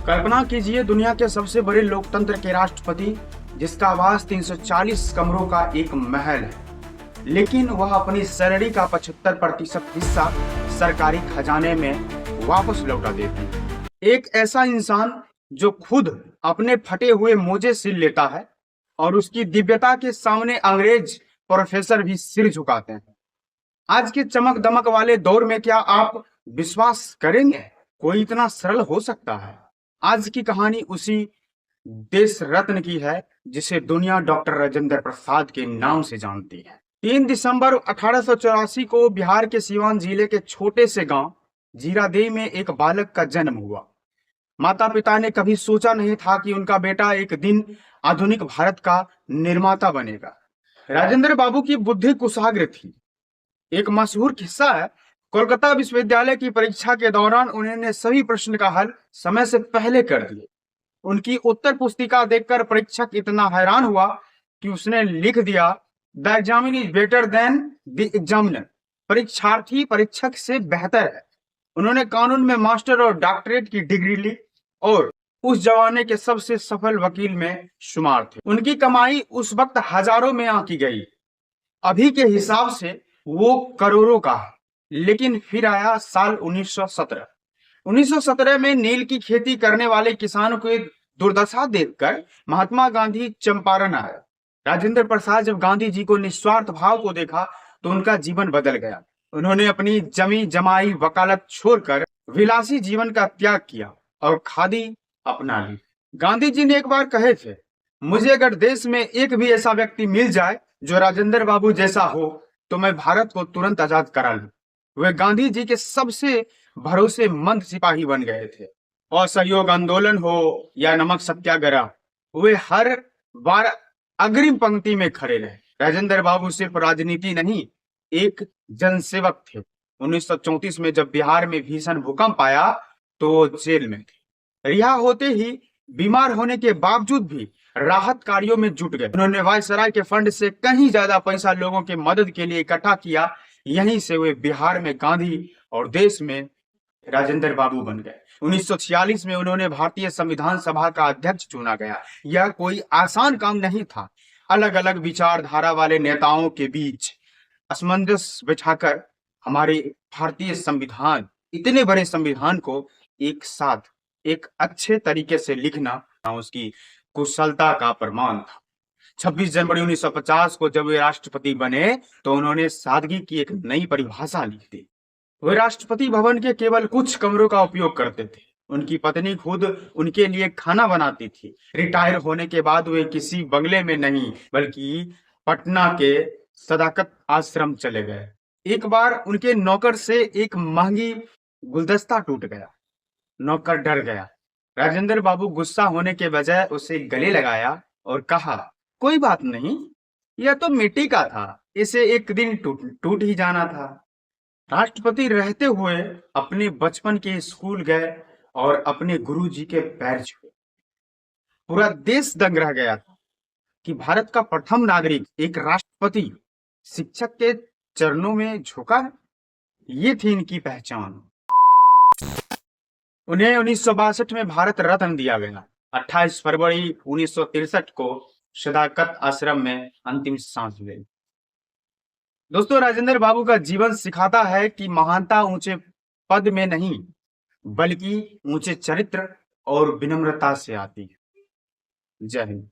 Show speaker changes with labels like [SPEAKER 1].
[SPEAKER 1] कल्पना कीजिए दुनिया के सबसे बड़े लोकतंत्र के राष्ट्रपति जिसका आवास 340 कमरों का एक महल है, लेकिन वह अपनी सैलरी का 75% हिस्सा सरकारी खजाने में वापस लौटा देते हैं। एक ऐसा इंसान जो खुद अपने फटे हुए मोजे सिल लेता है और उसकी दिव्यता के सामने अंग्रेज प्रोफेसर भी सिर झुकाते हैं। आज के चमक दमक वाले दौर में क्या आप विश्वास करेंगे कोई इतना सरल हो सकता है? आज की कहानी उसी देश रत्न की है जिसे दुनिया डॉक्टर राजेंद्र प्रसाद के नाम से जानती है। 3 दिसंबर 1884 को बिहार के सीवान जिले के छोटे से गांव जीरादेई में एक बालक का जन्म हुआ। माता पिता ने कभी सोचा नहीं था कि उनका बेटा एक दिन आधुनिक भारत का निर्माता बनेगा। राजेंद्र बाबू की बुद्धि कुशाग्र थी। एक मशहूर किस्सा है, कोलकाता विश्वविद्यालय की परीक्षा के दौरान उन्होंने सभी प्रश्न का हल समय से पहले कर दिए। उनकी उत्तर पुस्तिका देखकर परीक्षक इतना हैरान हुआ कि उसने लिख दिया, the examine is better than the examiner. परीक्षार्थी परीक्षक से बेहतर है। उन्होंने कानून में मास्टर और डॉक्टरेट की डिग्री ली और उस जमाने के सबसे सफल वकील में शुमार थे। उनकी कमाई उस वक्त हजारों में आंकी गई, अभी के हिसाब से वो करोड़ों का है। लेकिन फिर आया साल 1917। 1917 में नील की खेती करने वाले किसानों की दुर्दशा देखकर महात्मा गांधी चंपारण आए। राजेंद्र प्रसाद जब गांधी जी को निस्वार्थ भाव को देखा तो उनका जीवन बदल गया। उन्होंने अपनी जमी जमाई वकालत छोड़कर विलासी जीवन का त्याग किया और खादी अपना ली। गांधी जी ने एक बार कहे थे, मुझे अगर देश में एक भी ऐसा व्यक्ति मिल जाए जो राजेंद्र बाबू जैसा हो तो मैं भारत को तुरंत आजाद करा लूं। वे गांधी जी के सबसे भरोसेमंद सिपाही बन गए थे। असहयोग आंदोलन हो या नमक सत्याग्रह, वे हर बार अग्रिम पंक्ति में खड़े रहे। राजेंद्र बाबू सिर्फ राजनीति नहीं, एक जनसेवक थे। 1934 में जब बिहार में भीषण भूकंप आया तो वो जेल में थे। रिहा होते ही बीमार होने के बावजूद भी राहत कार्यों में जुट गए। उन्होंने वायसराय के फंड से कहीं ज्यादा पैसा लोगों के मदद के लिए इकट्ठा किया। यहीं से वे बिहार में गांधी और देश में राजेंद्र बाबू बन गए। 1946 में उन्होंने भारतीय संविधान सभा का अध्यक्ष चुना गया। यह कोई आसान काम नहीं था। अलग अलग विचारधारा वाले नेताओं के बीच असमंजस बिठाकर हमारे भारतीय संविधान, इतने बड़े संविधान को एक साथ एक अच्छे तरीके से लिखना उसकी कुशलता का प्रमाण था। 26 जनवरी 1950 को जब वे राष्ट्रपति बने तो उन्होंने सादगी की एक नई परिभाषा लिख दी। वे राष्ट्रपति भवन के केवल कुछ कमरों का उपयोग करते थे। उनकी पत्नी खुद उनके लिए खाना बनाती थी। रिटायर होने के बाद वे किसी बंगले में नहीं बल्कि पटना के सदाकत आश्रम चले गए। एक बार उनके नौकर से एक महंगी गुलदस्ता टूट गया। नौकर डर गया। राजेंद्र बाबू गुस्सा होने के बजाय उसे गले लगाया और कहा, कोई बात नहीं, यह तो मिट्टी का था, इसे एक दिन टूट ही जाना था। राष्ट्रपति रहते हुए अपने बचपन के स्कूल गए और अपने गुरुजी के पैर छुए। पूरा देश दंग रह गया था कि भारत का प्रथम नागरिक, एक राष्ट्रपति, शिक्षक के चरणों में झुका है। ये थी इनकी पहचान। उन्हें 1962 में भारत रत्न दिया गया। 28 फरवरी 1963 को सदाकत आश्रम में अंतिम सांस ली। दोस्तों, राजेंद्र बाबू का जीवन सिखाता है कि महानता ऊंचे पद में नहीं बल्कि ऊंचे चरित्र और विनम्रता से आती है। जय हिंद।